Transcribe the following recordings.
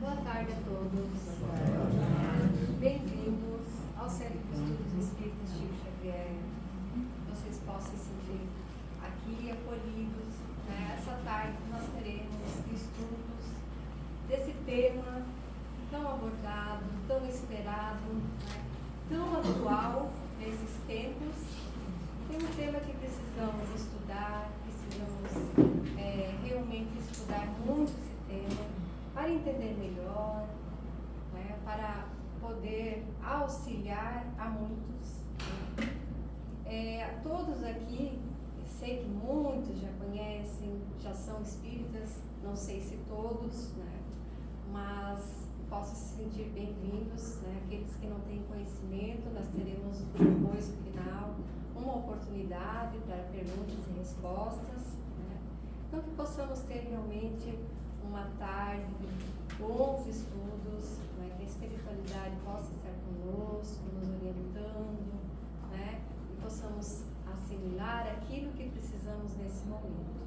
Boa tarde a todos. Bem-vindos ao Centro de Estudos Espíritas Chico Xavier. Vocês possam se sentir aqui acolhidos. Essa tarde nós teremos estudos desse tema tão abordado, tão esperado, tão atual nesses tempos. Tem um tema que precisamos estudar, precisamos realmente estudar muito esse tema para entender melhor, para poder auxiliar a muitos. Todos aqui, sei que muitos já conhecem, já são espíritas, não sei se todos, mas possam se sentir bem-vindos. Aqueles que não têm conhecimento, nós teremos depois, no final, uma oportunidade para perguntas e respostas. Então, que possamos ter realmente uma tarde de bons estudos, que a espiritualidade possa estar conosco, nos orientando, e possamos assimilar aquilo que precisamos nesse momento.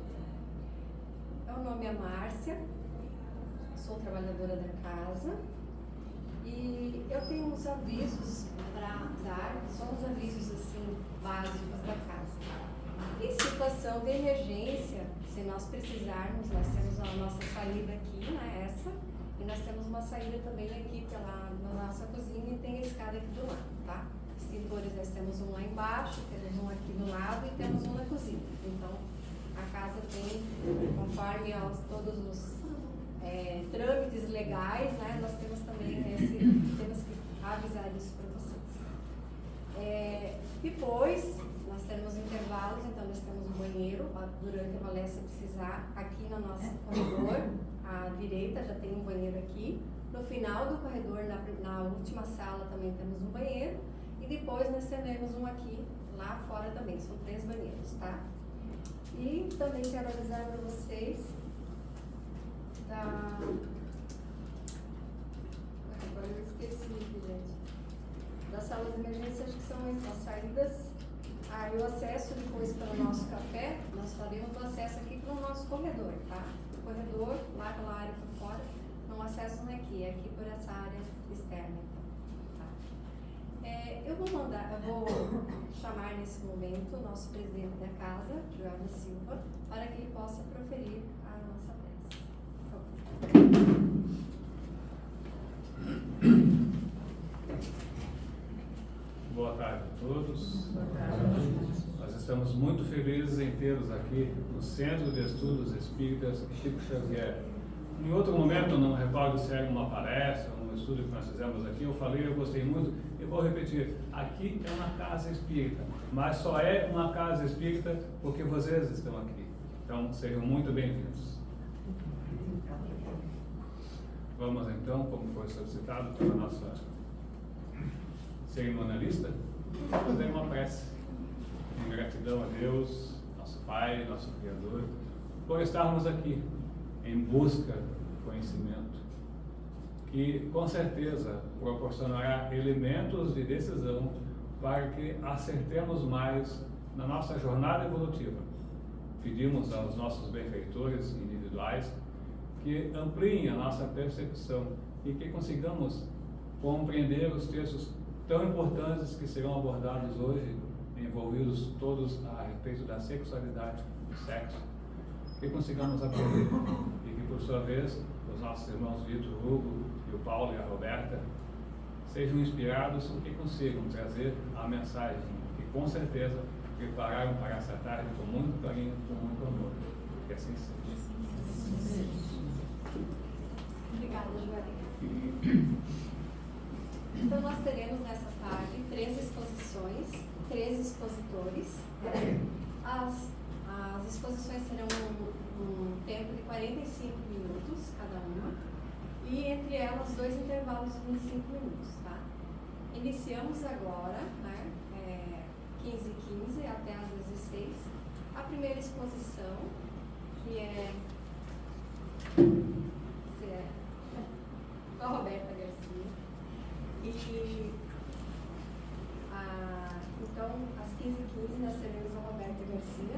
Meu nome é Márcia, sou trabalhadora da casa e eu tenho uns avisos para dar, são uns avisos assim básicos da casa. Em situação de emergência, se nós precisarmos, nós temos a nossa saída aqui, essa, e nós temos uma saída também aqui na nossa cozinha e tem a escada aqui do lado, tá? Extintores nós temos um lá embaixo, temos um aqui do lado e temos um na cozinha. Então, a casa tem, conforme todos os trâmites legais, nós temos também temos que avisar isso para vocês. Depois, nós temos intervalos, então nós temos um banheiro, durante a palestra precisar, aqui no nosso corredor, à direita já tem um banheiro aqui, no final do corredor, na última sala também temos um banheiro, e depois nós teremos um aqui, lá fora também, são 3 banheiros, tá? E também quero avisar para vocês agora eu esqueci, gente, das salas de emergência, acho que são as saídas. E o acesso depois para o nosso café, nós faremos o acesso aqui para o nosso corredor, tá? O corredor, lá pela área por fora, o acesso não é aqui por essa área externa, então, tá? Eu vou chamar nesse momento o nosso presidente da casa, Joel da Silva, para que ele possa proferir a nossa prece. Por favor. Boa tarde a todos. Boa tarde. Nós estamos muito felizes em tê-los aqui no Centro de Estudos Espíritas Chico Xavier. Em outro momento, não recordo se era uma palestra, um estudo que nós fizemos aqui, eu gostei muito e vou repetir. Aqui é uma casa espírita, mas só é uma casa espírita porque vocês estão aqui. Então, sejam muito bem-vindos. Vamos então, como foi solicitado pela nossa cerimonialista, fazer uma prece em gratidão a Deus, nosso Pai, nosso Criador, por estarmos aqui em busca do conhecimento, que com certeza proporcionará elementos de decisão para que acertemos mais na nossa jornada evolutiva. Pedimos aos nossos benfeitores individuais que ampliem a nossa percepção e que consigamos compreender os textos tão importantes que serão abordados hoje, envolvidos todos a respeito da sexualidade, do sexo, que consigamos aprender e que, por sua vez, os nossos irmãos Vitor Hugo e o Paulo e a Roberta sejam inspirados e que consigam trazer a mensagem que, com certeza, prepararam para essa tarde com muito carinho, com muito amor. Que assim seja. Obrigada, Joel. Então, nós teremos nessa tarde 3 exposições, 3 expositores. As exposições terão um tempo de 45 minutos cada uma e entre elas 2 intervalos de 25 minutos, tá? Iniciamos agora, 15h15 até às 16h. A primeira exposição, que é com a Roberta Garcia. Então, às 15h15 nós teremos a Roberta Garcia,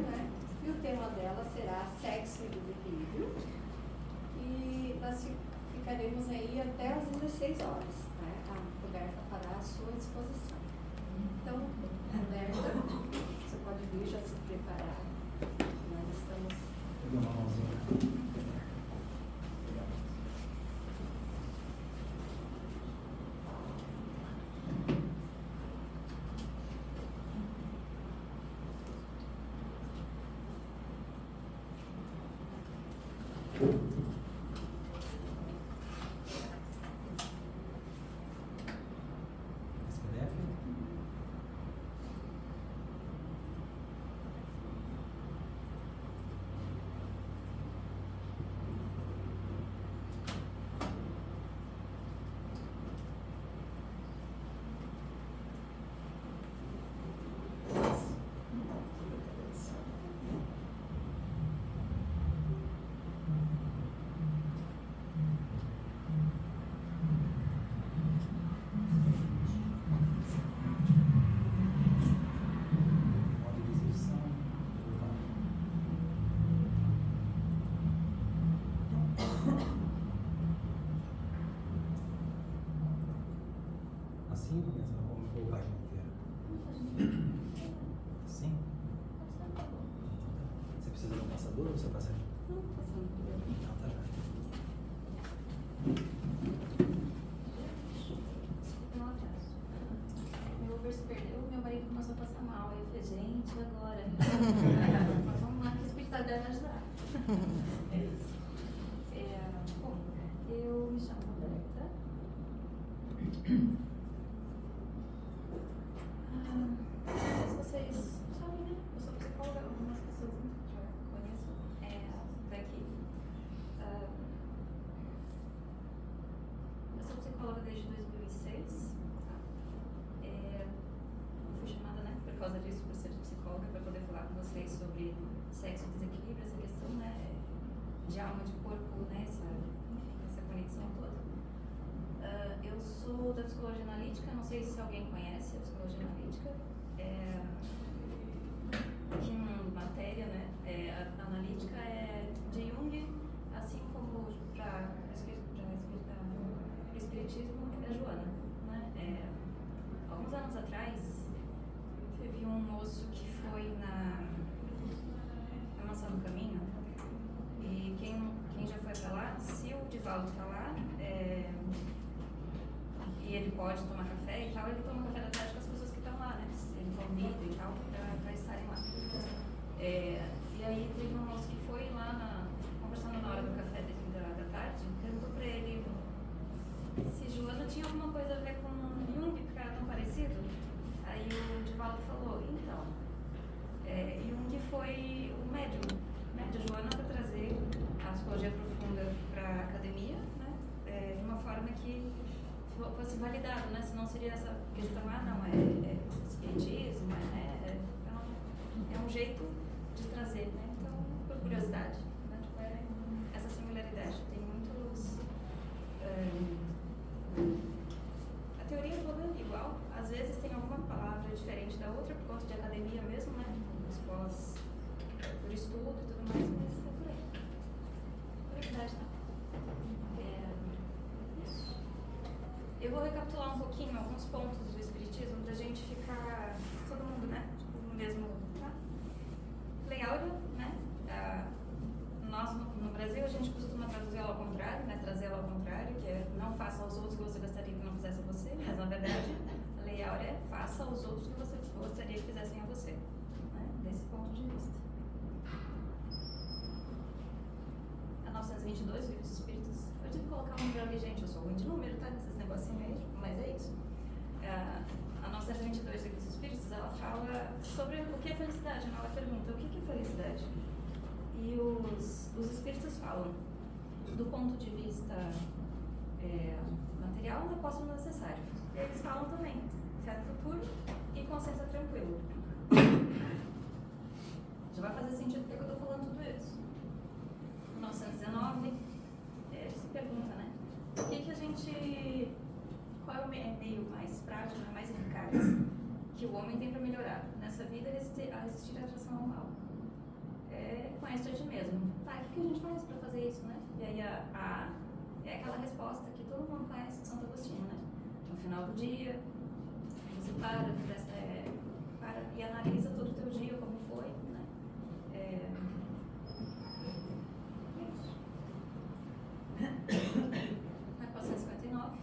E o tema dela será sexo e desequilíbrio. E nós ficaremos aí até às 16 horas. Né? A Roberta fará à sua disposição. Então, Roberta, você pode vir já se preparar. Nós estamos... Vou dar uma mãozinha. Assim, vamos colocar a página inteira. Assim? Você precisa de um passador ou você passa aqui? Não, passando por aqui. Não, tá já. Um atraso. Meu Uber se perdeu, meu marido começou a passar mal. Aí eu falei, gente, agora? Mas vamos lá que a espiritualidade vai ajudar. É isso. Bom, eu me chamo Roberta. Não sei se vocês sabem, né? Eu sou psicóloga, algumas pessoas já conhecem daqui. Eu sou psicóloga desde 2006. Tá? Eu fui chamada, né, por causa disso, por ser psicóloga, para poder falar com vocês sobre sexo e desequilíbrio, essa questão, né, de alma, de corpo, né, essa conexão toda. Eu sou da psicologia analítica, não sei se alguém conhece a psicologia analítica. Aqui no mundo matéria, né? A analítica é de Jung, assim como para o espiritismo é Joana. Né? Alguns anos atrás, teve um moço que foi na Mansão do Caminho, e quem já foi para lá, se o Divaldo está lá, e ele pode tomar café e tal, ele toma café da tarde com as pessoas que estão lá, né? Ele convida e tal para estarem lá. E aí teve um moço que foi lá conversando na hora do café da tarde, perguntou para ele se Joana tinha alguma coisa a ver com Jung, porque era tão parecido. Aí o Divaldo falou, então, Jung foi o médium, né, de Joana para trazer a psicologia profunda para a academia, né? De uma forma que fosse validado, né? Senão seria essa questão, não, é espiritismo, é um jeito de trazer, né? Então, por curiosidade, né? Tipo, essa similaridade. Tem muitos... a teoria toda é igual, às vezes tem alguma palavra diferente da outra, por conta de academia mesmo, né? Os pós, por estudo e tudo mais, mas é por aí. Curiosidade, tá? Eu vou recapitular um pouquinho alguns pontos do espiritismo, da gente ficar, todo mundo, né, no mesmo, tá? Lei Áurea, né, nós no Brasil a gente costuma traduzir ela ao contrário, né, trazer ela ao contrário, que é não faça aos outros o que você gostaria que não fizesse a você, mas na verdade a Lei Áurea é faça aos outros o que você gostaria que fizessem a você, né, desse ponto de vista. A 922, Livros Espíritos, eu tive que colocar um número ali, gente, eu sou ruim de número, tá, nesses negocinhos aí, mas é isso. A 922, Livros Espíritos, ela fala sobre o que é felicidade, ela pergunta o que é felicidade. E os espíritos falam do ponto de vista material, não posso no necessário. E eles falam também fé no futuro e consciência tranquila. Já vai fazer sentido porque eu estou falando tudo isso. 1919, se pergunta, né? O que a gente... Qual é o meio mais prático, mais eficaz que o homem tem para melhorar nessa vida a resistir à atração ao mal? Conhece a ti mesmo. Tá, o que a gente faz para fazer isso, né? E aí a É aquela resposta que todo mundo conhece de Santo Agostinho, né? No final do dia, você para e analisa todo o teu dia, como foi, né? Na 459,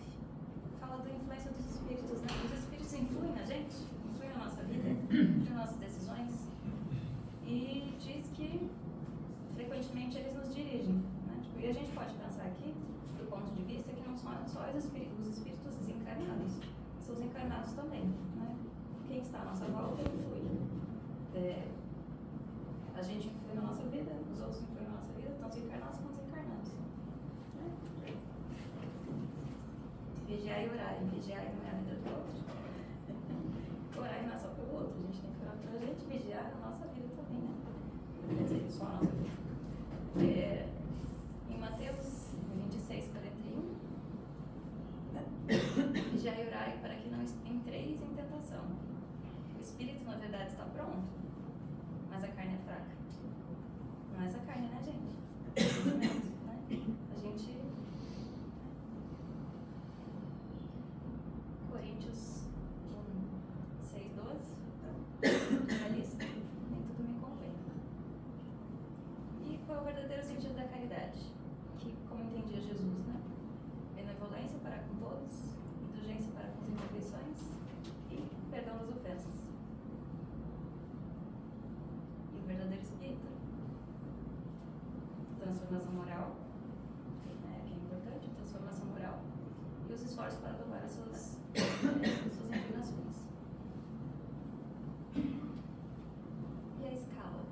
fala da influência dos espíritos, né? Os espíritos influem na gente, influem na nossa vida, nas nossas decisões, e diz que frequentemente eles nos dirigem, né? Tipo, e a gente pode pensar aqui, do ponto de vista, que não são só os espíritos desencarnados, são os encarnados também, né? Quem está à nossa volta influi. A gente influi na nossa vida, os outros influem na nossa vida, tanto os encarnados quanto os desencarnados. Né? Vigiar e orar, vigiar e não é a vida do outro. Orar não é só pelo outro, a gente tem que orar pela gente, vigiar a nossa vida também, né? Quer dizer, só a nossa vida. Em Mateus 26:41, vigiai e orai para que não entreis em tentação. O espírito, na verdade, está pronto, mas a carne é fraca. Não é essa carne, né, gente? Né? A gente... Coríntios 6:12, a lista, nem tudo me convém. E qual é o verdadeiro sentido da caridade? Que, como entendia Jesus, né? Benevolência para com todos, indulgência para com as imperfeições e perdão das ofensas. E o verdadeiro espírito? Transformação moral, né, que é importante, transformação moral, e os esforços para domar as suas inclinações. E a escala?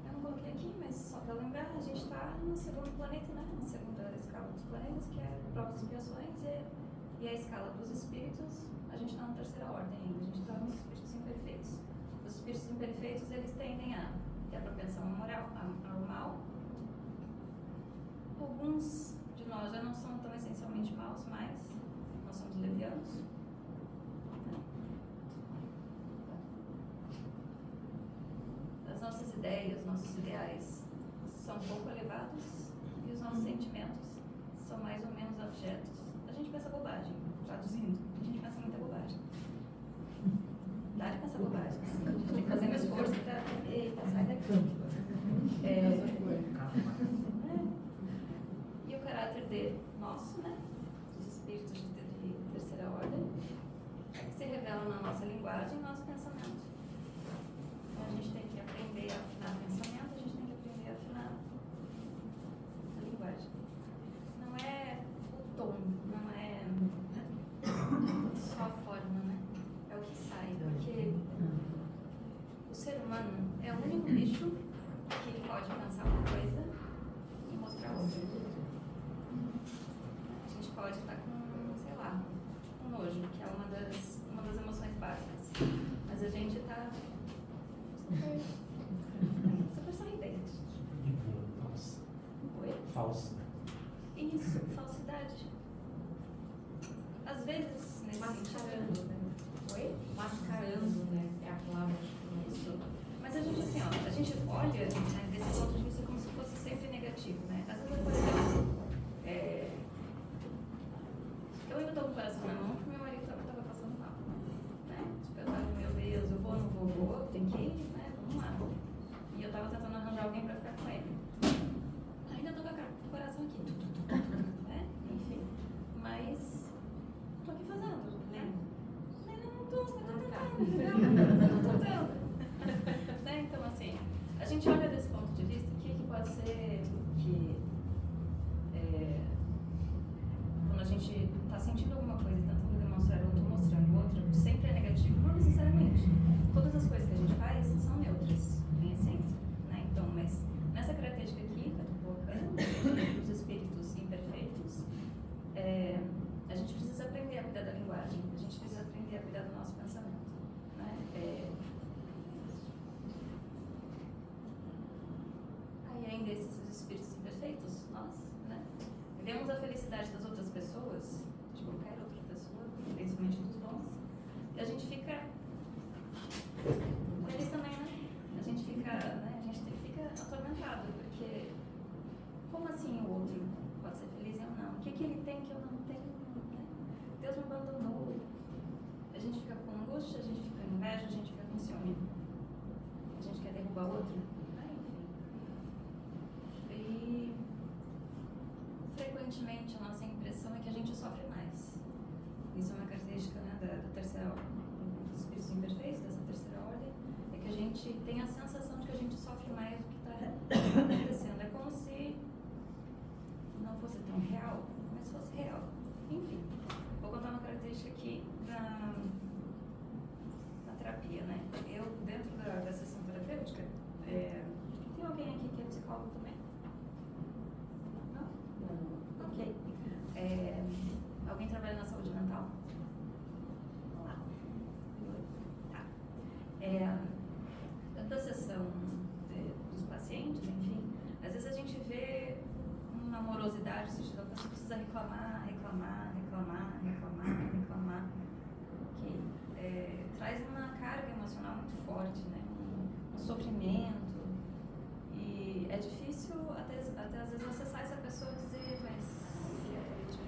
Eu não coloquei aqui, mas só para lembrar, a gente está no segundo planeta, né? Na segunda escala dos planetas, que é provas e expiações, e a escala dos espíritos, a gente está na terceira ordem ainda, a gente está nos espíritos imperfeitos. Os espíritos imperfeitos, eles tendem a ter a propensão moral, ao mal. Alguns de nós já não são tão essencialmente maus, mas nós somos levianos. As nossas ideias, nossos ideais são pouco elevados e os nossos sentimentos são mais ou menos abjetos. A gente pensa bobagem, traduzindo, a gente pensa muita bobagem. Dá de pensar bobagem. A gente tem que fazer um esforço para eita, sai daqui. E o caráter nosso, né? Dos espíritos de terceira ordem, que se revela na nossa linguagem e no nosso pensamento. Então a gente tem que aprender a afinar o pensamento, a gente tem que aprender a afinar a linguagem. Não é o tom, não é só a forma, né? É o que sai, porque o ser humano é o único bicho que pode pensar uma coisa e mostrar outra. A gente pode estar com, sei lá, um nojo, que é uma das emoções básicas, mas a gente está super sorridente. De boa, falsa. Oi? Falsa. Isso, falsidade. Às vezes, nesse Mascarando, sentido... né? Oi? Mascarando, né? É a palavra. Isso. Mas a gente, assim, ó, a gente olha, né, desse ponto de vista como se fosse sempre negativo, né? Às vezes, por exemplo, eu ainda estou com o coração na mão porque meu marido estava passando mal, né? Tipo, eu estava, meu Deus, eu vou, não vou, tem que ir, né? Vamos lá. E eu estava tentando arranjar alguém para ficar com ele. Ainda estou com o coração aqui, né? Enfim, mas estou aqui fazendo, né? Não estou tentando. Né? Então, assim, a gente olha desse ponto de vista, o que pode ser que quando a gente está sentindo alguma coisa, tentando demonstrar outro, mostrando outro, sempre é negativo, não necessariamente. Todas as coisas que a gente faz são neutras, em essência, né? Então, mas nessa característica aqui, que eu estou colocando, dos espíritos imperfeitos, a gente precisa aprender a cuidar da linguagem, a gente precisa aprender a cuidar do nosso pensamento, né? Aí ainda esses espíritos imperfeitos, nós, né? Vemos a felicidade das outras pessoas, de qualquer outra pessoa, principalmente dos bons, e a gente fica com eles também, né? A gente fica atormentado, porque como assim o outro ser feliz e eu não? O que ele tem que eu não tenho? Né? Deus me abandonou. A gente fica com angústia, a gente fica com inveja, a gente fica com ciúme. A gente quer derrubar outro. Enfim. E frequentemente a nossa impressão é que a gente sofre mais. Isso é uma característica, né, da terceira ordem, dos espíritos imperfeitos, dessa terceira ordem, é que a gente tem a sensação de que a gente sofre mais do que está acontecendo. É como se não fosse tão real, mas fosse real. Enfim, vou contar uma característica aqui na terapia, né? Eu, dentro da sessão terapêutica, tem alguém aqui que é psicólogo também? Não? Ok. Alguém trabalha na saúde mental? Vamos lá. Tá. Dentro da sessão dos pacientes, enfim, às vezes a gente vê uma morosidade, no sentido da pessoa precisa reclamar. Ok. Traz uma carga emocional muito forte, né? Um sofrimento. E é difícil até às vezes acessar essa pessoa e dizer, mas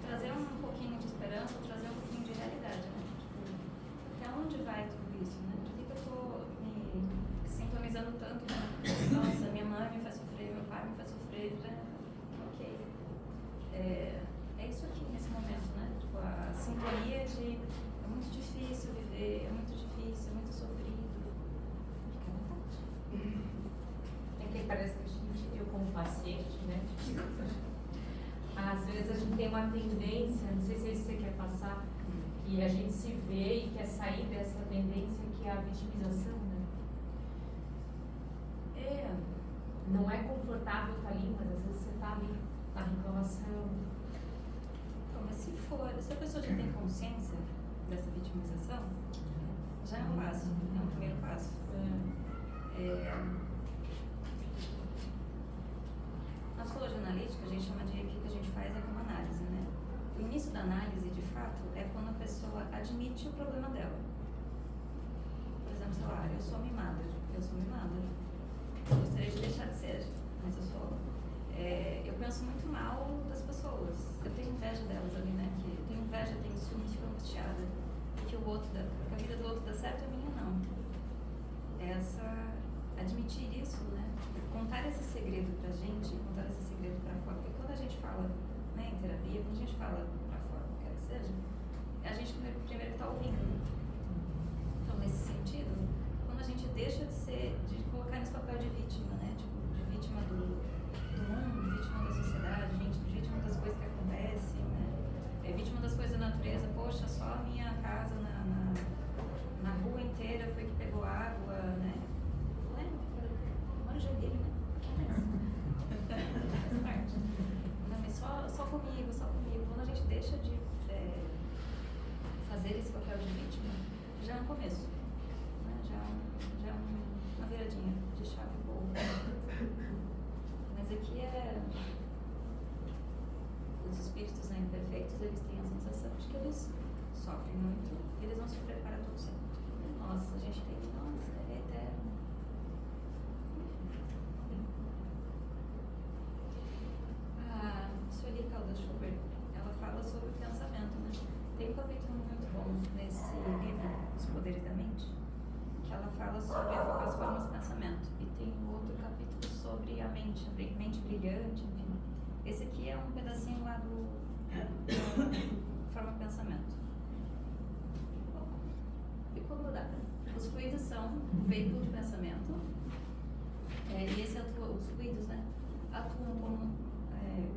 trazer um pouquinho de esperança, trazer um pouquinho de realidade, né? Tipo, até onde vai tudo isso, né? Por que eu estou me sintonizando tanto, né? Nossa, minha mãe me faz sofrer, meu pai me faz sofrer, né? Ok. É isso aqui nesse momento, né? Tipo, a sintonia de é muito difícil viver, é muito difícil, é muito sofrido. Fica à vontade. É que parece que a gente, eu como paciente, né? Às vezes a gente tem uma tendência, não sei se é isso que você quer passar, e a gente se vê e quer sair dessa tendência que é a vitimização, né? Não é confortável estar ali, mas às vezes você está ali na reclamação. Então, mas se a pessoa já tem consciência dessa vitimização, já é um passo, é um primeiro passo. Na psicologia analítica, a gente chama de, o que a gente faz é como análise, né? O início da análise, de fato, é quando a pessoa admite o problema dela. Por exemplo, sei lá, eu sou mimada. Eu gostaria de deixar de ser, mas eu sou. Eu penso muito mal das pessoas. Eu tenho inveja delas ali, né? Eu tenho inveja, tenho ciúme, fico angustiada. Porque a vida do outro dá certo, a minha não. Admitir isso, né? Contar esse segredo pra gente, contar esse segredo pra fora. Porque quando a gente fala, né, em terapia, quando a gente fala pra fora, quer que seja, é a gente primeiro que tá ouvindo. Então, nesse sentido, quando a gente deixa de colocar nesse papel de vítima, né? Tipo, de vítima do mundo, vítima da sociedade, vítima das coisas que acontecem, né? Vítima das coisas da natureza. Poxa, só a minha casa na rua inteira foi que pegou água, né? Mano, já dele, né? Faz parte. Não, mas só comigo. Quando a gente deixa de fazer esse papel de vítima, já é um começo, né? Já é uma viradinha de chave boa. Mas aqui os espíritos, né, imperfeitos, eles têm a sensação de que eles sofrem muito e eles vão sofrer para todo sempre. Nossa, a gente tem que, nossa, é eterno. A Sueli Caldas Schubert, ela fala sobre o pensamento, né? Tem um capítulo muito bom nesse livro, Os Poderes da Mente, que ela fala sobre as formas de pensamento. E tem um outro capítulo sobre a mente brilhante, enfim. Esse aqui é um pedacinho lá do forma de pensamento. Ficou grudado. Os fluidos são um veículo de pensamento. E os fluidos, né, atuam como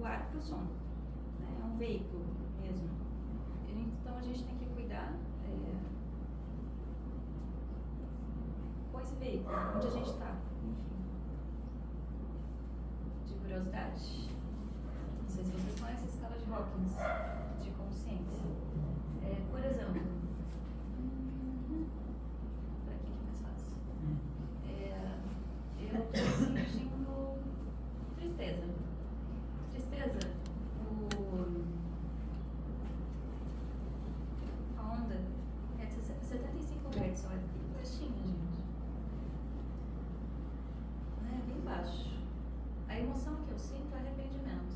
o ar para o som. Né? É um veículo mesmo. Então a gente tem que cuidar com esse veículo, onde a gente está. Enfim. De curiosidade. Não sei se vocês conhecem a escala de Hawkins de consciência. Por exemplo, por aqui que é mais fácil. Eu estou sentindo tristeza. A onda é de 75 Hz, olha, baixinha, gente. Bem baixo. A emoção que eu sinto é arrependimento.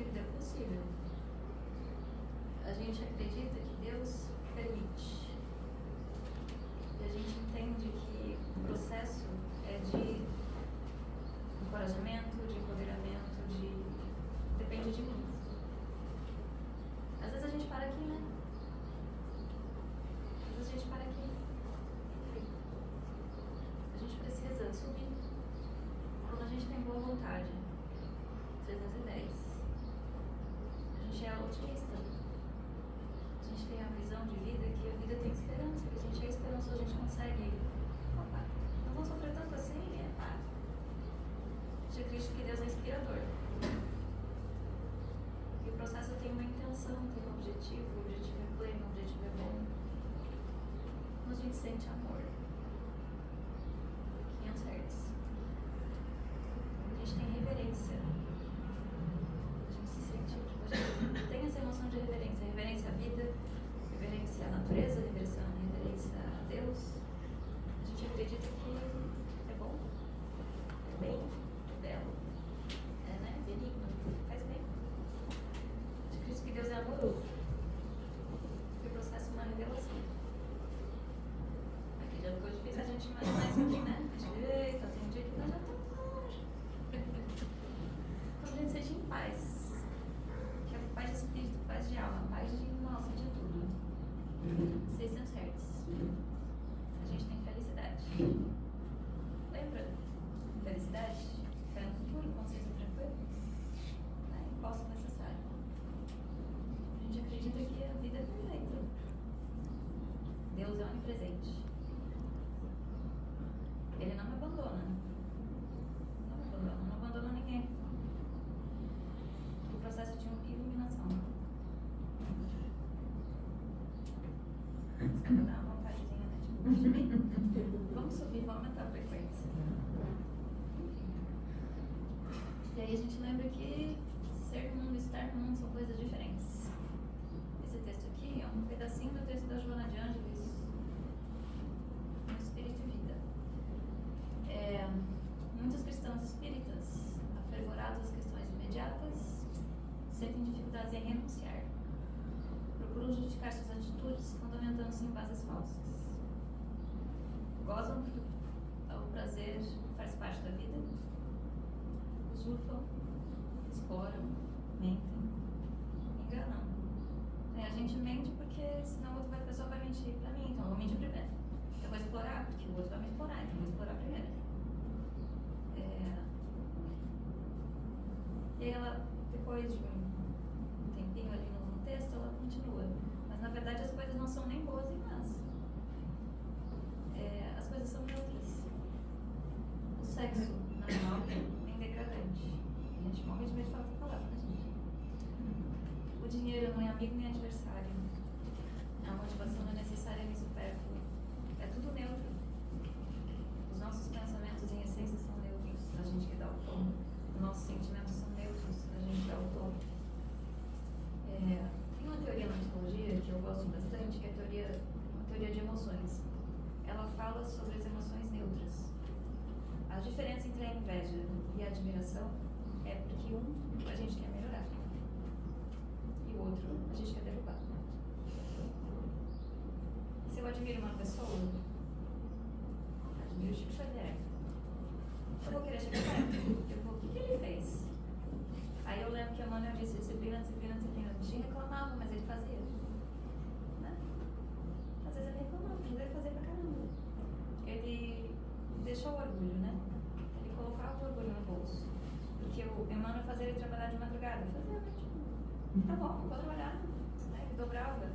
vida é possível. A gente acredita que Deus permite. E a gente entende que o processo é de encorajamento, de empoderamento, depende de mim. Às vezes a gente para aqui, né? Às vezes a gente para aqui. Enfim. A gente precisa subir. Quando a gente tem boa vontade, 310. A gente é otimista. A gente tem a visão de vida que a vida tem esperança, que a gente é esperançoso, a gente consegue. Opa, não vou sofrer tanto assim, pá. A gente acredita que Deus é inspirador. E o processo tem uma intenção, tem um objetivo, o objetivo é pleno, o objetivo é bom. Quando a gente sente amor, 500 Hz. A gente tem reverência. A gente se sente, a gente tem essa emoção de reverência. Reverência à vida, reverência à natureza, reverência a Deus. A gente acredita que é bom, é bem, é belo, é, né, benigno, faz bem. A gente acredita que Deus é amoroso. E o processo é uma revelação. Aqui já ficou difícil a gente imaginar isso aqui, né? Eita, tem um dia que nós já estamos longe. Quando a gente sente em paz, que é paz de espírito, paz de alma, paz de, nossa, de tudo. 600 Hz. A gente tem felicidade. Lembra? Felicidade? Fé no futuro, consciência tranquila. Né? Imposto necessário. A gente acredita que a vida é perfeita. Deus é onipresente. Ele não me abandona. Não me abandona. Não abandona ninguém. O processo de iluminação. Só pra dar uma vontadezinha, né? Tipo, vamos subir, vamos aumentar a frequência. E aí a gente lembra que ser no mundo e estar no mundo são coisas diferentes. Esse texto aqui é um pedacinho do texto da Joana de Ângeles, no Espírito e Vida. Muitos cristãos espíritas, afervorados às questões imediatas, sentem dificuldades em renunciar. Procuram justificar suas atitudes fundamentando-se em bases falsas. Gozam que o prazer faz parte da vida, usurpam, exploram, mentem, enganam. A gente mente porque senão outra pessoa vai mentir pra mim, então eu vou mentir primeiro. Eu vou explorar porque o outro vai me explorar, então eu vou explorar primeiro. E aí ela, depois de um tempinho ali no texto, ela continua. Mas na verdade as coisas não são nem boas nem más. As coisas são neutras. O sexo não é mal nem degradante. A gente morre de medo de falar essa palavra, né, gente? O dinheiro não é amigo nem adversário. A motivação não é necessária nem supérflua. É tudo neutro. Os nossos pensamentos em essência são neutros. A gente que dá o tom. Os nossos sentimentos são neutros. A gente dá o tom. Tem uma teoria na psicologia que eu gosto bastante, que é uma teoria de emoções. Ela fala sobre as emoções neutras. A diferença entre a inveja e a admiração é porque a gente quer melhorar e o outro a gente quer derrubar. Se eu admiro uma pessoa, admiro o Chico Xavier, eu vou querer chegar perto. Eu vou, o que ele fez? Aí eu lembro que a Manuel disse disciplina, disciplina, disciplina. O bichinho reclamava, mas ele fazia. Né? Às vezes ele reclamava, mas ele fazia pra caramba. Ele deixou o orgulho, né? Ele colocava o orgulho no bolso. Porque o Emmanuel fazia ele trabalhar de madrugada. Ele fazia, mas tipo, tá bom, vou trabalhar. Né? Ele dobrava.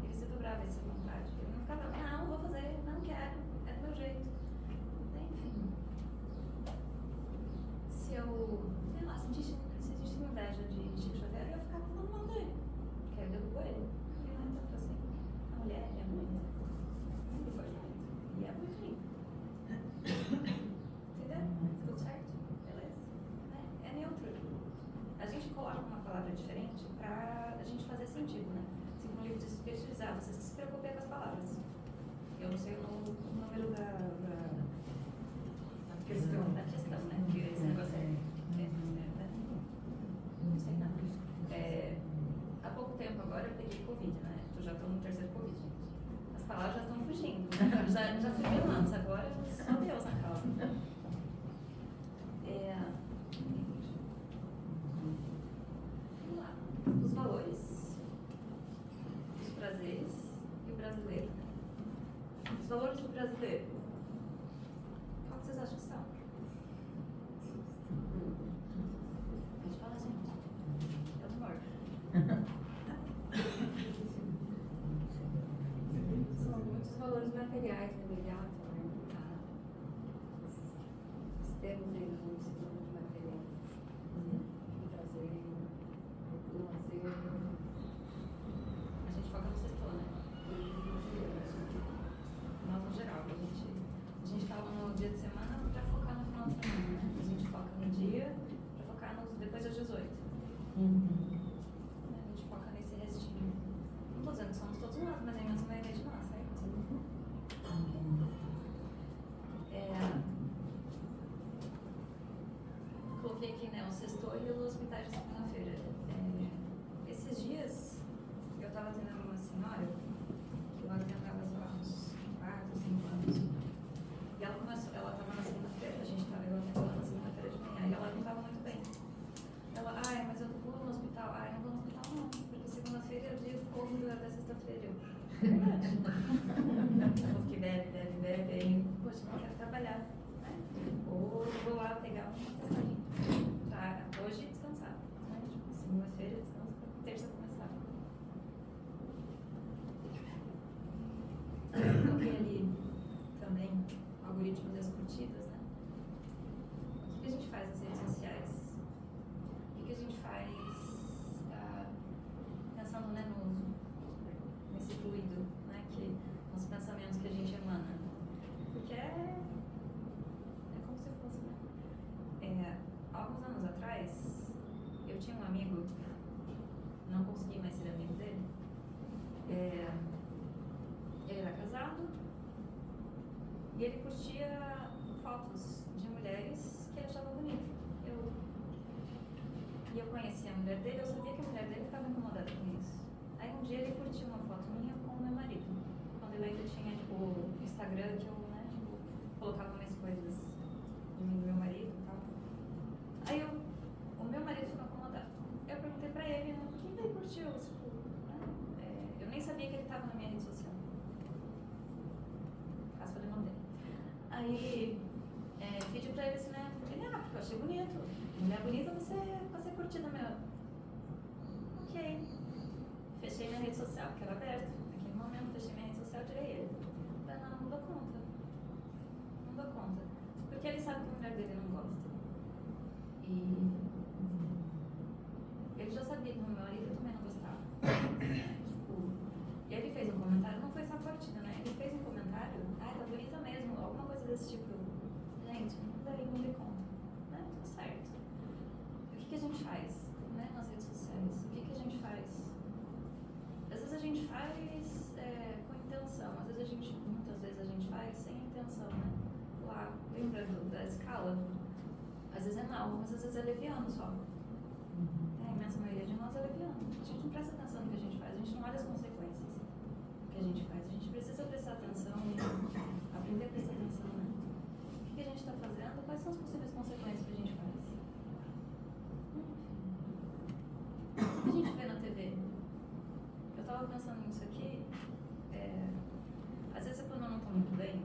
Ele se dobrava essa vontade. Ele não ficava, não, vou fazer, não quero, é do meu jeito. Enfim. Se eu, sei lá, sentisse inveja de Chico Xavier, eu ia ficar falando mal dele. Porque aí derrubou ele. Ele não é tanto assim. A mulher é muito. Muito importante. E é muito lindo. Entendeu? Tudo certo? Beleza? É neutro. A gente coloca uma palavra diferente pra a gente fazer sentido, né? Assim como o livro de espiritualizar, você se preocupa com as palavras. Eu não sei o número da questão, né? Porque esse negócio é não sei nada. agora eu peguei Covid, né? Eu já estou no terceiro Covid. As palavras já estão fugindo. Já fui bem antes, agora só Deus na causa. Vamos lá. Os valores, os prazeres e o brasileiro. Os valores do brasileiro. Qual que vocês acham que são? Pode falar, gente. Eu não mordo. São muitos valores materiais, né? Imediato, né? Os termos eles muitos valores materiais. O prazer, o lazer. A gente foca no setor, né? Nós, no geral, a gente fala no dia de semana para focar no final de semana, né? A gente foca no dia para focar depois das 18. A gente foca nesse restinho. Não estou dizendo que somos todos nós, mas é a imensa maioria de nós, certo? Coloquei aqui, né, o sextou e os hospitais de segunda-feira. Esses dias, eu estava atendendo uma senhora que eu atendava há uns 4, 5 anos. E ela estava na segunda-feira, eu atendendo ela na segunda-feira de manhã, e ela não estava muito bem. Ela, mas eu vou no hospital. Não vou no hospital não, porque segunda-feira é o dia do povo da sexta-feira. Verdade. O povo que bebe, aí, poxa, não quero trabalhar, né? Ou vou lá pegar um testadinho pra hoje descansar, né? Tipo, segunda-feira descansa pra terça começar. Eu coloquei ali também algoritmos das curtidas, né? O que a gente faz nas redes sociais? O que a gente faz pensando, né, nesse fluido, né, nos pensamentos que a gente emana? Porque é como se fosse, né? Alguns anos atrás, eu tinha um amigo, não consegui mais ser amigo dele. Ele era casado e ele curtia fotos de mulheres que ele achava bonita. E eu conhecia a mulher dele, eu sabia que a mulher dele ficava incomodada com isso. Aí um dia ele curtiu uma foto minha com o meu marido, quando ele ainda tinha, tipo, o Instagram que eu, né, tipo, colocava mais coisas de mim e do meu marido e tal. Aí o meu marido ficou incomodado. Eu perguntei pra ele, né, por que ele curtiu isso? Né? Eu nem sabia que ele estava na minha rede social. Caso eu mandei. Aí pedi pra ele assim, né? Ele, porque eu achei bonito. Mulher bonita, você curtida meu. Ok. Fechei minha rede social, porque era aberta. Naquele momento, fechei minha rede social, tirei ele. Falei, não dou conta. Não dou conta. Porque ele sabe que a mulher dele não gosta. E ele já sabia que o meu marido também não gostava. E ele fez um comentário, não foi só curtida, né? Ele fez um comentário, tá bonita mesmo, alguma coisa desse tipo. Gente, não dei conta, né? Tudo certo. O que a gente faz, né, nas redes sociais? O que a gente faz? Às vezes a gente faz com intenção, muitas vezes a gente faz sem intenção, né? Lá, lembra da escala? Às vezes é mal, mas às vezes é leviano só. A imensa maioria de nós é leviano. A gente não presta atenção no que a gente faz, a gente não olha as consequências do que a gente faz. A gente precisa prestar atenção e aprender a prestar atenção, né? O que a gente está fazendo? Quais são as possíveis consequências que a gente faz? O que a gente vê na TV? Eu estava pensando nisso aqui. Às vezes, quando eu não estou muito bem,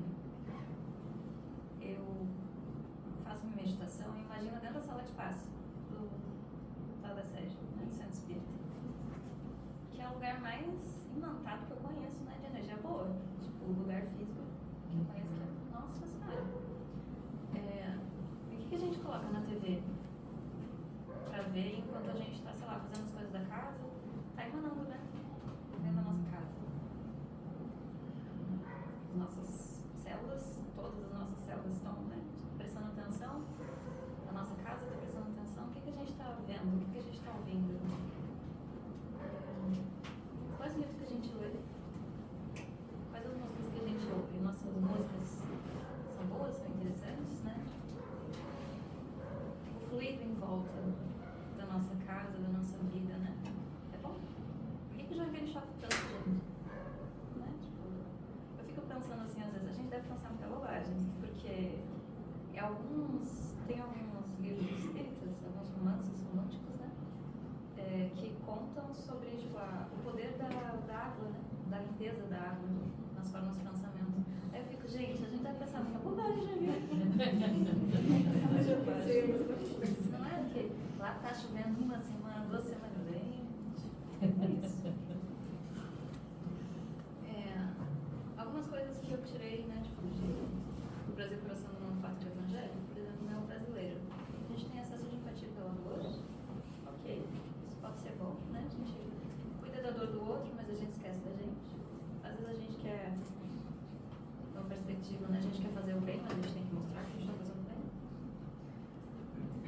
eu faço uma meditação e imagino dentro da sala de passe do tal da sede, né, em Centro Espírita, que é o lugar mais imantado que eu conheço, né, de energia boa, tipo o lugar físico que eu conheço, que é Nossa Senhora. E o que a gente coloca na TV pra ver enquanto a gente está, sei lá, fazendo as coisas da casa? Tá emanando, né? Dentro da nossa casa. As nossas células, todas as nossas células estão, né, prestando atenção. A nossa casa está prestando atenção. O que a gente está vendo? O que a gente está ouvindo? Quais livros que a gente lê? Quais as músicas que a gente ouve? Nossas músicas são boas, são interessantes, né? O fluido em volta da nossa casa, da nossa vida, água, né? Da limpeza da água nas formas de pensamento. Aí eu fico, gente, a gente deve pensar muita bobagem, viu? Não é porque lá tá chovendo 1 semana, 2 semanas, gente. É isso. Algumas coisas que eu tirei, né, tipo, do Brasil Coração do Mundo Pátrio Evangelho, por exemplo, não é o brasileiro. A gente tem excesso de empatia pela dor, ok, isso pode ser bom, né? A gente cuida da dor do outro, mas a gente esquece da gente. Às vezes a gente quer, uma perspectiva, né? A gente quer fazer o bem, mas a gente tem que mostrar que a gente está fazendo o bem.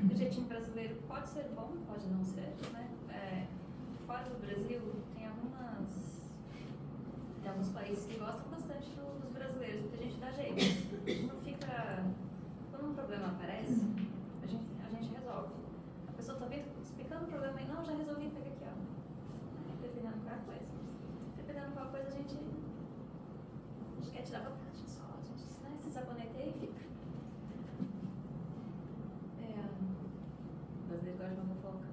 O jeitinho brasileiro pode ser bom, pode não ser, né? Fora do Brasil, tem alguns países que gostam bastante dos brasileiros, porque a gente dá jeito. Quando um problema aparece, a gente resolve. A pessoa está explicando o problema e não, já resolvi, pega aqui, ó. Dependendo qual coisa. Dependendo qual coisa, a gente quer tirar vantagem só, a gente, né, se saboneteia e fica. O brasileiro gosta de uma fofoca.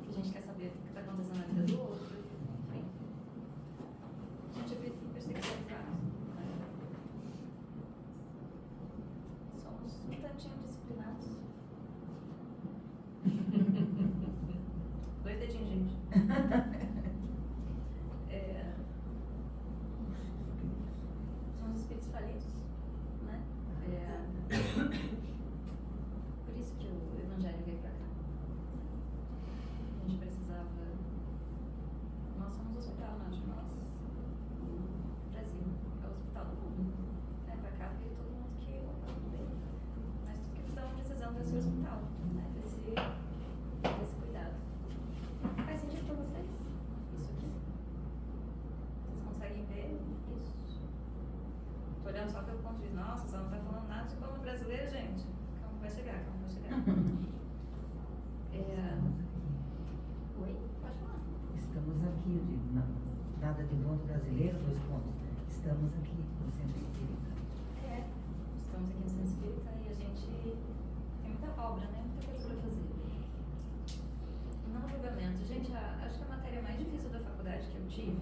A gente quer saber o que está acontecendo na vida do outro. Enfim. A gente é perseguições. Somos um tantinho disciplinados. 2 dedinhos, gente. Somos espíritos falidos, né? Por isso que o Evangelho veio pra cá. A gente precisava. Nós somos o hospital, não de nós. O Brasil é o hospital do mundo. Pra cá veio todo mundo que veio. Mas tudo que estamos precisando é esse hospital, né? Desse cuidado. Faz sentido pra vocês? Isso aqui? Vocês conseguem ver isso? Tô olhando só pelo ponto de vista, nossa, só não tá falando nada de como brasileiro, gente. Calma, vai chegar, calma, vai chegar. Oi? Pode falar. Estamos aqui, nada de bom do brasileiro, 2 pontos. Estamos aqui no Centro Espírita. Estamos aqui no Centro Espírita e a gente tem muita obra, né? Muita coisa para fazer. Não julgamento. Gente, acho que a matéria mais difícil da faculdade que eu tive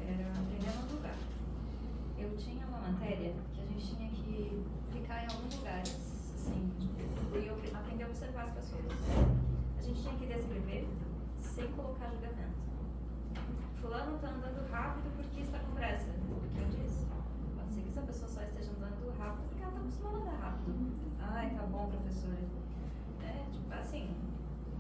era aprender a não julgar. Eu tinha uma matéria que a gente tinha que ficar em alguns lugares, assim, e eu aprendi a observar as pessoas. A gente tinha que descrever sem colocar julgamento. Fulano está andando rápido porque está com pressa. O que eu disse? Pode ser que essa pessoa só esteja andando rápido porque ela está acostumada a andar rápido. Ai, tá bom, professora. Tipo assim,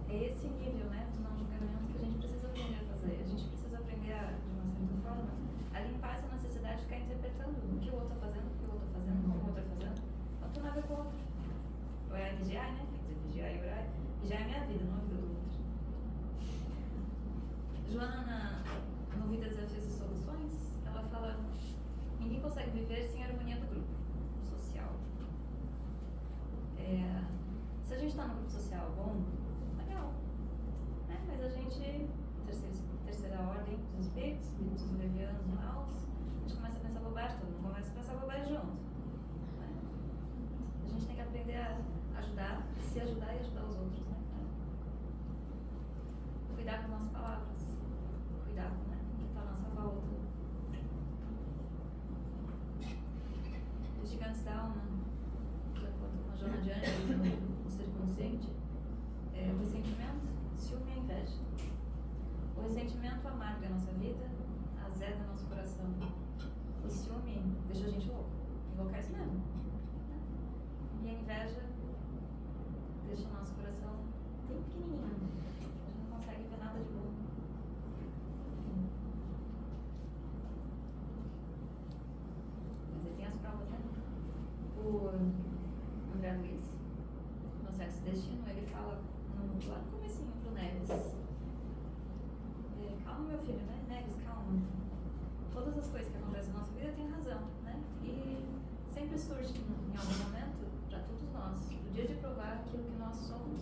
é esse nível, né, do não julgamento que a gente precisa aprender a fazer. A gente precisa aprender, de uma certa forma, a limpar essa necessidade de ficar interpretando o que o outro está fazendo, o que o outro está fazendo, o que o outro está fazendo. Não tem nada a ver com o outro. Orar e vigiar, né? Quer dizer, vigiar e orar. Vigiar é minha vida, não a vida do outro. Joana, no Vida, Desafios e Soluções, ela fala: ninguém consegue viver sem a harmonia do grupo social. Se a gente está no grupo social bom, legal. Né? Mas a gente, terceira ordem dos espíritos, espíritos levianos, maus, a gente começa a pensar bobagem, todo mundo começa a pensar bobagem junto. Né? A gente tem que aprender a ajudar, se ajudar e ajudar os outros. Né? Cuidar com nossas palavras. Cuidado, né? Que está à nossa volta. Os gigantes da alma, de acordo com a Joana de Ângeles, no Ser Consciente, o ressentimento, ciúme e a inveja. O ressentimento amarga a nossa vida, azeda nosso coração. O ciúme deixa a gente louco, enlouquece mesmo. Né? E a inveja deixa o nosso coração bem pequenininho. A gente não consegue ver nada de bom. Mas aí tem as provas, né? O André Luiz, no Sexo e Destino, ele fala lá no comecinho pro Neves: calma, meu filho, né? Neves, calma. Todas as coisas que acontecem na nossa vida têm razão, né? E sempre surge em algum momento, para todos nós, o dia de provar aquilo que nós somos,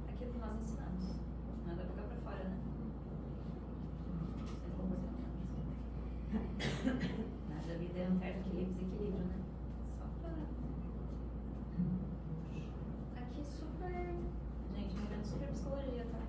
aquilo que nós ensinamos. Nada a boca para fora, né? Nada, a vida é um certo equilíbrio, né? Só pra. Aqui super. Gente, me vendo super psicologia, tá?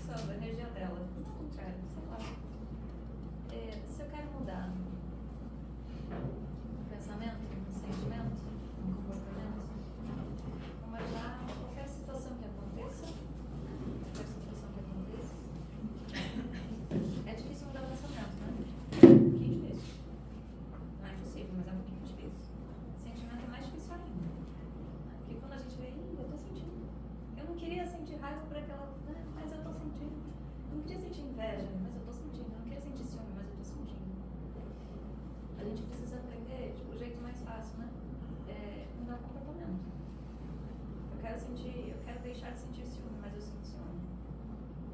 pensando, a energia dela. Não, ao contrário, sei lá. Se eu quero mudar um pensamento, um sentimento, um comportamento, vou imaginar qualquer situação que aconteça. É difícil mudar o pensamento, né? É um pouquinho difícil. Não é impossível, mas é um pouquinho difícil. Sentimento é mais difícil ainda. Porque quando a gente vê, eu tô sentindo. Eu não queria sentir raiva por aquela, né? Mas eu tô sentindo. Eu não queria sentir inveja, mas eu tô sentindo. Eu não queria sentir ciúme, mas eu tô sentindo. A gente precisa aprender, tipo, o jeito mais fácil, né? É mudar o comportamento. Eu quero deixar de sentir ciúme, mas eu sinto ciúme.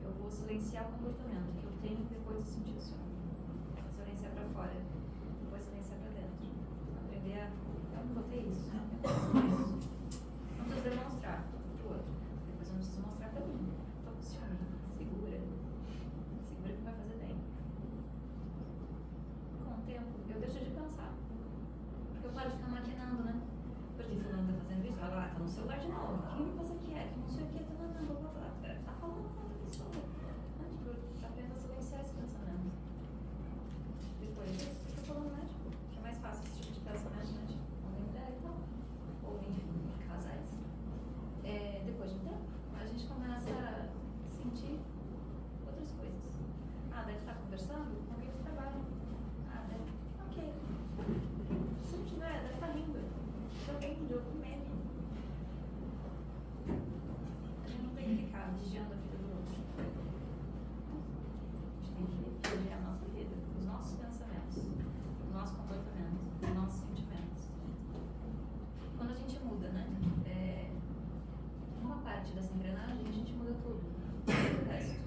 Eu vou silenciar o comportamento que eu tenho depois de sentir o ciúme. Silenciar para fora, depois silenciar para dentro. Aprender a, eu não vou ter isso, eu não preciso disso. Não preciso demonstrar pro outro. Depois eu não preciso mostrar para mim. Tô com ciúme. Segura. Segura que vai fazer bem. Com o tempo, eu deixo de pensar. Porque eu paro de ficar maquinando, né? Porque fulano tá fazendo isso, vai lá, tá no celular de novo. Quem me passa que é? Que não sei o que, tá falando com outra pessoa. Tipo, eu aprendo a silenciar esse pensamento. Depois disso, eu tô falando, né? Tipo, que é mais fácil esse tipo de pensamento, né? Tipo, homem e mulher e tal. Ou em casais. Depois de um tempo, a gente começa a sentir outras coisas. Ah, deve estar conversando com alguém do trabalho. Ah, deve. Ok. Se não tiver, deve estar rindo. Se alguém riu com meme. A gente não tem que ficar vigiando a vida do outro. A gente tem que vigiar a nossa vida, os nossos pensamentos, o nosso comportamento, os nossos sentimentos. Quando a gente muda, né? Uma parte dessa engrenagem, a gente muda tudo. O resto.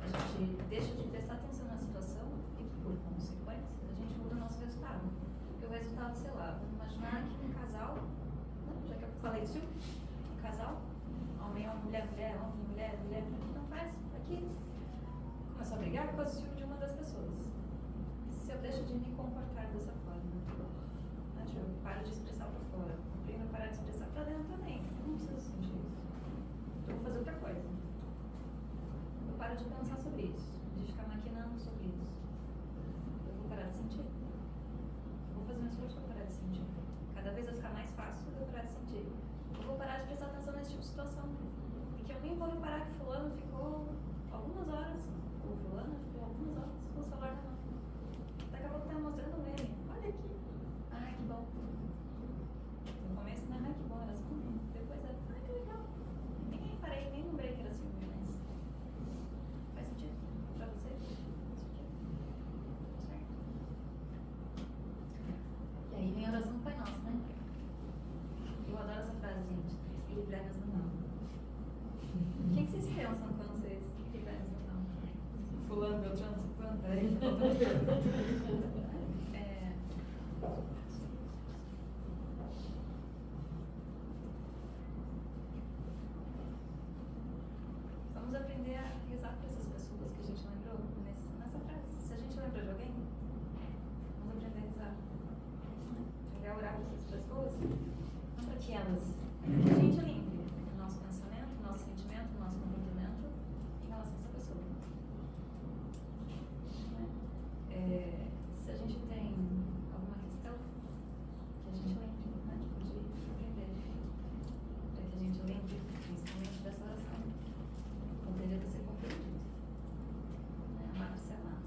A gente deixa de prestar atenção na situação e, por consequência, a gente muda o nosso resultado. Porque o resultado, sei lá, vamos imaginar que um casal, né? Já que eu falei disso, um casal, homem, mulher, mulher, homem, mulher, mulher, não faz aqui. Começou a brigar por causa do ciúme de uma das pessoas. Se eu deixo de me comportar dessa forma, né? Eu paro de expressar para fora, aprendo a parar de expressar para dentro também. Eu não preciso sentir isso. Eu vou fazer outra coisa. Eu paro de pensar sobre isso, de ficar maquinando sobre isso. Eu vou parar de sentir. Eu vou fazer um esforço para parar de sentir. Cada vez vai ficar mais fácil eu parar de sentir. Eu vou parar de prestar atenção nesse tipo de situação. Porque eu nem vou reparar que fulano ficou algumas horas, ou fulano ficou algumas horas com o celular na mão. Daqui a pouco tá mostrando um meme. Olha aqui. Ai, que bom. No começo, né? Ai, que bom, era assim. Depois é, ai, que legal. Nem reparei, nem lembrei que era assim, mas faz sentido pra você? Faz sentido? Certo? E aí vem a oração do Pai Nosso, né? Eu adoro essa frase, gente. Livrai-nos do mal. O que vocês pensam quando vocês livrai-nos do mal? Fulano, Beltrano, Ciclano, peraí. Vamos aprender a rezar para essas pessoas que a gente lembrou nessa frase. Se a gente lembrou de alguém, vamos aprender a rezar. Aprender a orar para essas pessoas, não para que elas, que a gente limpe o nosso pensamento, o nosso sentimento, o nosso comportamento em relação a essa pessoa. Se a gente tem alguma questão, que a gente lembre, né? Tipo, de aprender. Para que a gente lembre, principalmente dessa oração. Compreender para ser compreendido. Né? Amar para ser amado.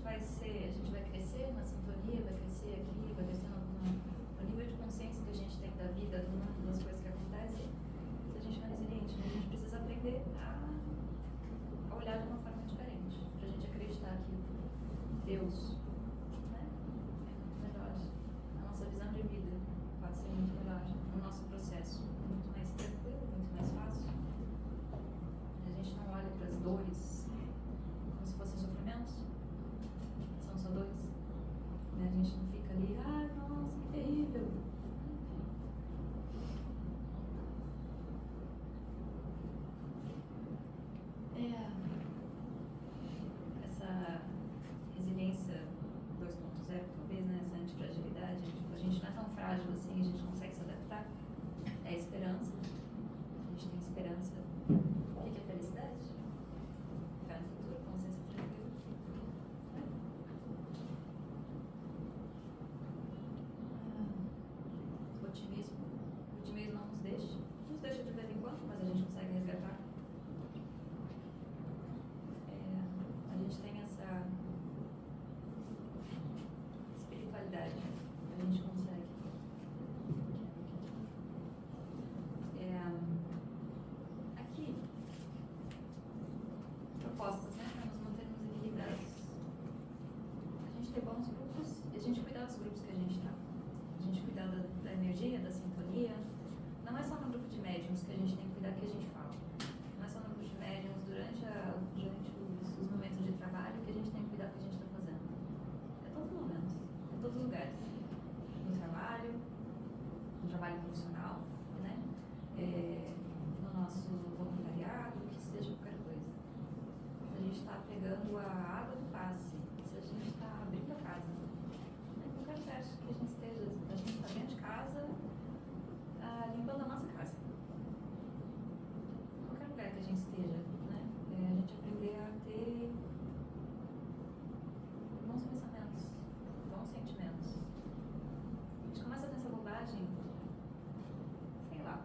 vai crescer na sintonia, vai crescer aqui, vai crescer no nível de consciência que a gente tem da vida, do mundo, das coisas que acontecem, se a gente não é resiliente, né? A gente precisa aprender a olhar de uma forma diferente, pra gente acreditar que Deus, né, é muito melhor. A nossa visão de vida pode ser muito melhor. O nosso processo é muito mais tranquilo, muito mais fácil. A gente não olha para as dores como se fossem sofrimentos. São só dores. Né? A gente não fica ali, ai, nossa, que terrível. Essa resiliência 2.0, talvez, né? Essa antifragilidade, tipo, a gente não é tão frágil assim, a gente consegue se adaptar. É esperança. A gente tem esperança. O que é felicidade? Fé no futuro, consciência tranquila. Otimismo. O otimismo não nos deixa de vez em quando, mas a gente consegue resgatar. A gente tem essa espiritualidade, a gente consegue. Aqui, propostas, né, para nos mantermos equilibrados. A gente ter bons grupos e a gente cuidar dos grupos que a gente está. A gente cuidar da energia, da sintonia. Não é só no grupo de médiums que a gente tem que cuidar que a gente fala. Não é só no grupo de médiums durante os momentos de trabalho que a gente tem que cuidar do que a gente está fazendo. É todos os momentos, em todos os lugares. No trabalho profissional, né? No nosso voluntariado, que seja qualquer coisa. Se a gente está pegando a água do passe, se a gente está abrindo a casa, né? Qualquer lugar que a gente esteja, a gente está dentro de casa, limpando a nossa casa. Qualquer lugar que a gente esteja, né? A gente aprender a ter bons pensamentos, bons sentimentos. A gente começa a pensar bobagem, sei lá,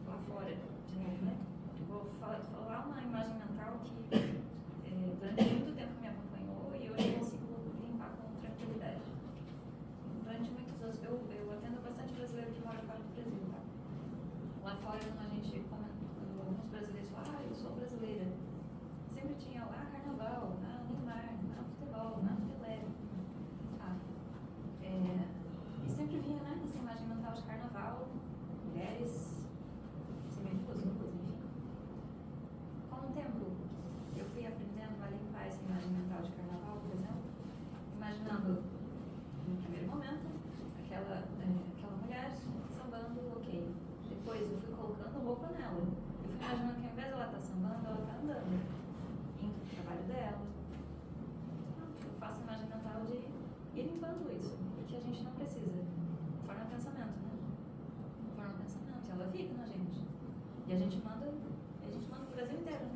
lá fora, de novo, né? Eu vou falar uma imagem mental que durante muito tempo me acompanhou e hoje eu consigo limpar com tranquilidade. Durante muitos anos, eu atendo bastante brasileiro que mora fora do Brasil, tá? Lá fora, quando a gente comentou, alguns brasileiros falaram, eu sou brasileira. Sempre tinha carnaval, Neymar, futebol, Pelé. E sempre vinha, né, essa imagem mental de carnaval, mulheres, seminuas, enfim. Com o tempo, eu fui aprendendo a limpar essa imagem mental de carnaval, por exemplo, imaginando, no primeiro momento, aquela mulher sambando, ok. Depois eu fui colocando roupa nela. Eu fui imaginando que ao invés de ela estar sambando, ela está andando, indo para o trabalho dela. Eu faço a imagem mental de ir limpando isso, porque a gente não precisa. Forma pensamento, né? Forma pensamento, ela fica na gente. E a gente manda pro Brasil inteiro.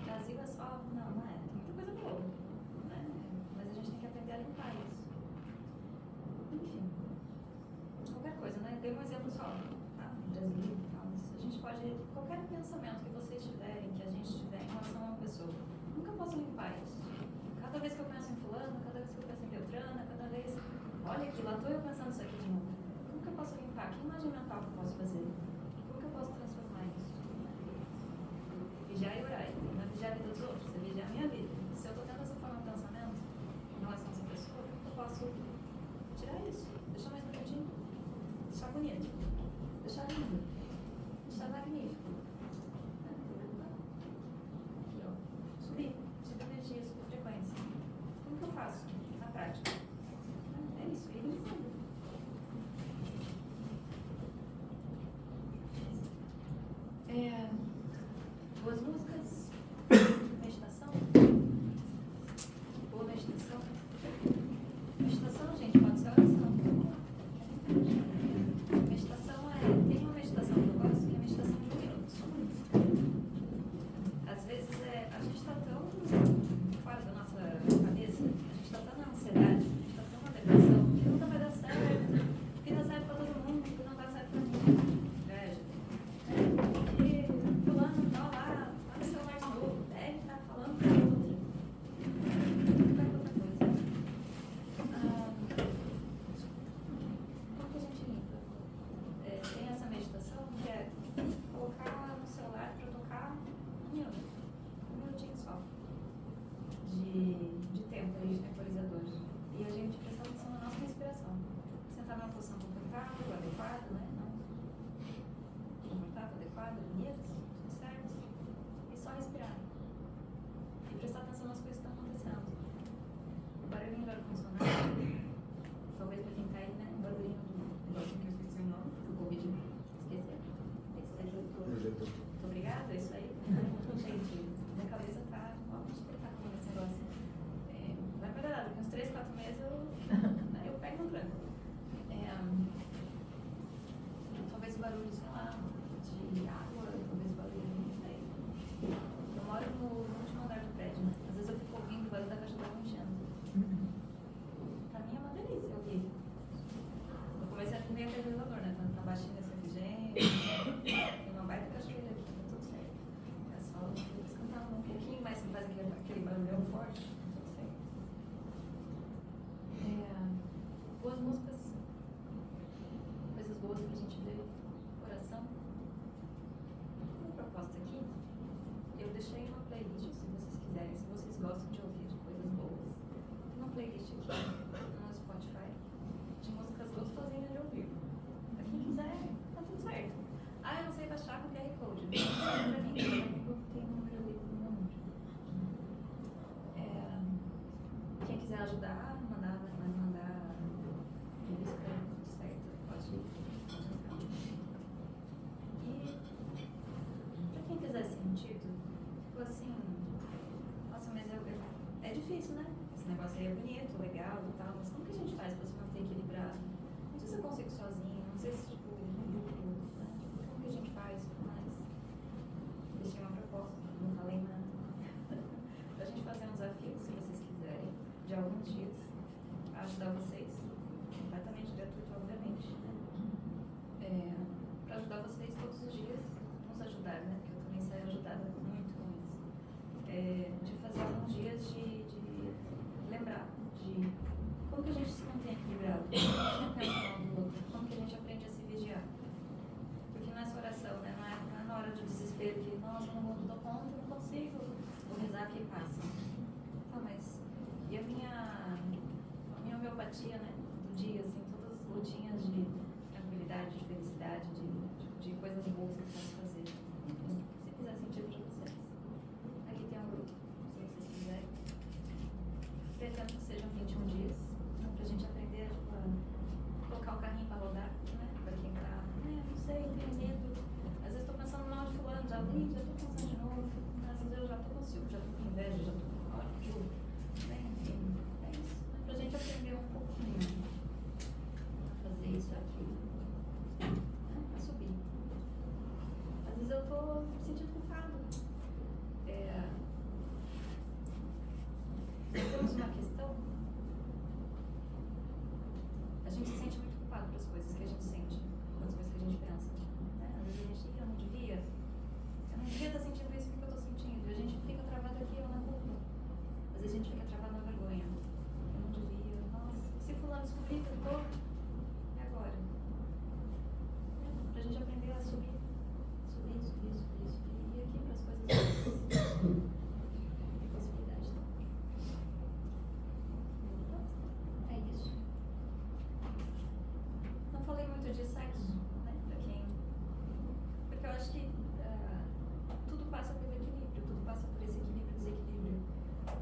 Brasil é só. Não é. Tem muita coisa boa. Né? Mas a gente tem que aprender a limpar isso. Enfim. Qualquer coisa, né? Dei um exemplo só. Brasil e tal. A gente pode. Qualquer pensamento que vocês tiverem, que a gente tiver em relação a uma pessoa, nunca posso limpar isso. Cada vez que eu penso em fulano, cada vez que eu penso em Beltrana, cada vez. Olha aqui, lá estou eu pensando isso aqui de novo. Como que eu posso limpar? Que imagem mental que eu posso fazer? Como que eu posso transformar isso? Vigiar e orar. Não é vigiar a vida dos outros, é vigiar a minha vida. Se eu estou tendo essa forma de pensamento em relação a essa pessoa, como que eu posso tirar isso? Deixar mais bonitinho? Deixar bonito? Deixar lindo? Deixar magnífico? Aqui, ó. Subir energia, subir frequência. Como que eu faço na prática? É isso, ir limpando. Boas músicas, ajudar, mandar música, certo? Pode entrar. E pra quem fizer sentido, tipo assim, nossa, mas é difícil, né? Esse negócio aí é bonito, legal e tal, mas como que a gente faz pra se manter equilibrado? Não sei se eu consigo sozinho, não sei se tipo, no grupo, né? Como que a gente faz? Mas deixei uma proposta, não falei nada. Pra gente fazer um desafio, se vocês quiserem, de alguns dias, pra ajudar vocês, completamente gratuito, obviamente, né? Pra ajudar vocês todos os dias, nos ajudar, né? Porque eu também saio ajudada muito com isso. De fazer alguns dias de lembrar de como que a gente se mantém equilibrado, como que a gente pensa um no outro, como que a gente aprende a se vigiar. Porque nessa oração, né? Não é na hora do desespero que, nossa, eu não dou conta, eu não consigo, vou rezar que passa. Não, mas e a minha homeopatia, né? Do dia, assim, todas as gotinhas de tranquilidade, de felicidade, de coisas boas que eu posso fazer. Enfim, se fizer sentido para vocês. Aqui tem um grupo, se vocês quiserem. Pretendo que sejam 21 dias, né, pra gente aprender tipo, a colocar o carrinho para rodar, né? Pra quem tá, não sei, tenho medo. Às vezes estou pensando mal de fulano, já estou pensando de novo. Às vezes eu já estou com ciúme, já estou com inveja, já estou com ódio. Né? Enfim, é isso. Né? Pra gente aprender um pouquinho a fazer isso aqui. A subir. Às vezes eu estou me sentindo culpado. Nós temos uma questão. A gente se sente muito culpado pelas coisas que a gente sente, pelas coisas que a gente pensa. Né? Às vezes a gente, eu não devia estar sentindo isso porque eu estou sentindo. E a gente fica travado aqui ou na culpa. Às vezes a gente fica travado na vergonha. Eu não devia, nossa, se fulano descobrir que eu estou, é agora. Pra gente aprender a subir. Subir. E aqui para as coisas boas. Possibilidade. É isso. Não falei muito de sexo, né? Pra quem. Porque eu acho que tudo passa pelo equilíbrio, tudo passa por esse equilíbrio e desequilíbrio.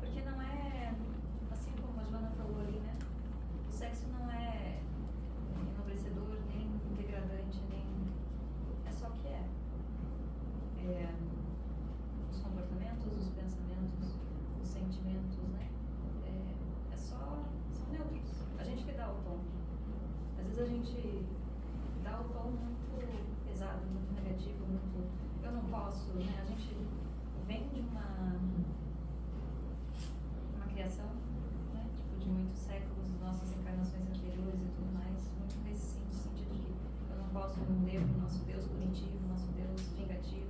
Porque não é, assim como a Joana falou ali, né? O sexo não é enobrecedor, nem degradante, nem. É só o que é. Os comportamentos, os pensamentos, os sentimentos, né? São neutros. A gente que dá o tom. Às vezes a gente dá o tom muito pesado, muito negativo, muito eu não posso, né? A gente vem de uma criação, né? Tipo, de muitos séculos, nossas encarnações anteriores e tudo mais, muito nesse sentido de eu não posso, eu não devo, nosso Deus punitivo, nosso Deus vingativo,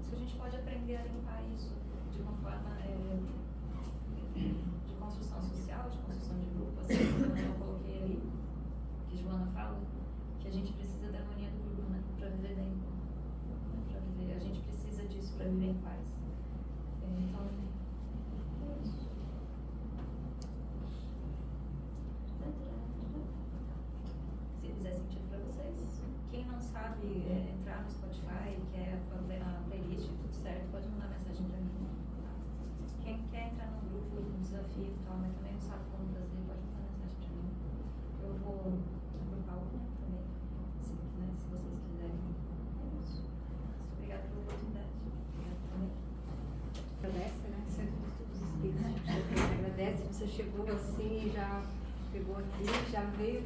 se a gente pode aprender a limpar isso de uma forma de construção social, de construção de grupo, assim como eu coloquei ali, que Joana fala, que a gente precisa da harmonia do grupo, né, para viver bem, né, para viver, a gente precisa disso para viver em paz. Então, é isso. Se fizer sentido para vocês, quem não sabe entrar no Spotify, quer a playlist, tudo certo, pode mandar mensagem para mim. Quem quer entrar no grupo, no desafio e tal, mas também não sabe como fazer, pode mandar mensagem para mim. Eu vou agrupar o também, se vocês quiserem. É isso. Obrigada pela oportunidade. Obrigada também. Agradece, né? Centro de Estudos Espíritas. Agradece, você chegou assim, já pegou aqui, já veio